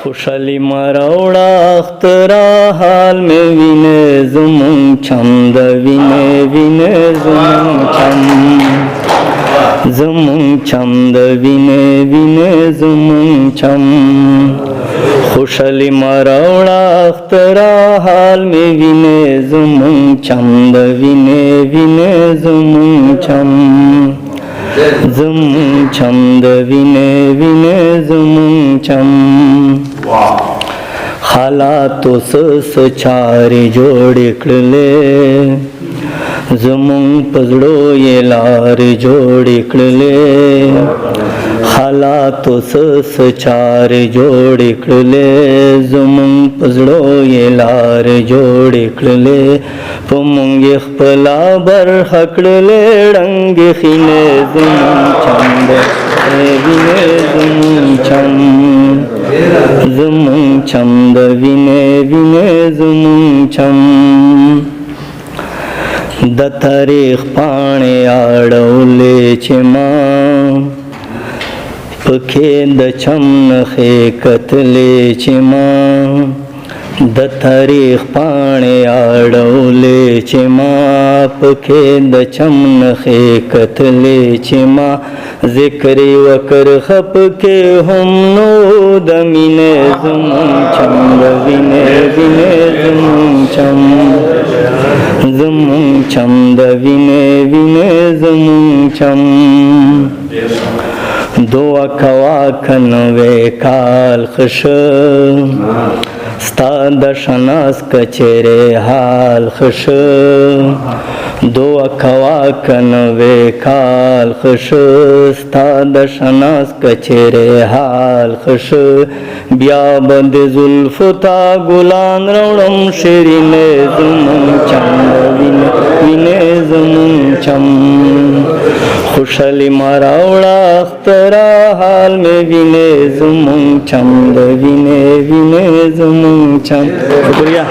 خوشحالی مراوړه اخترا حال می وینه زمون چم د وینه وینه زمون چم زمون چم د وینه وینه زمون چم خوشحالی مراوړه اخترا حال می وینه زمون چم د وینه وینه زمون چم زمون چم د وینه وینه زمون چم حالاتو سس چارې جوړې کړلې زمون پزړو یې لارې جوړې کړلې حالاتو سس چارې جوړې کړلې زمون پزړو یې لارې جوړې کړلې په مونږ خپلا برخه کړلې ړنګې خینې زمون چم د وینې زمون چم زمون چم د وینې وینې زمون چم د تاریخ پاڼې اړولې چې ما پکې د چم نښې کتلې چې ما د تاریخ پاڼې اړولې چې ما پکې د چم نښې کتلې چې ما ذکر وکر خپ کې هم نو د مینې زمون چم د وینې وینې زمون چم زمون چم د وینې وینې زمون چم دعا کوا کنوې کال خش ستا د شناس کچېرې حال خش دعا کوا کنوې کال خش ستا د شناس کچېرې حال خش بیا بند زلفو تا ګلان راوړم شیرینې زمون چم وینې وینې زمون چم خوشحالی ما راوړه اخترا حال می وینې زمون چم د وینې وینې زمون چم شکریہ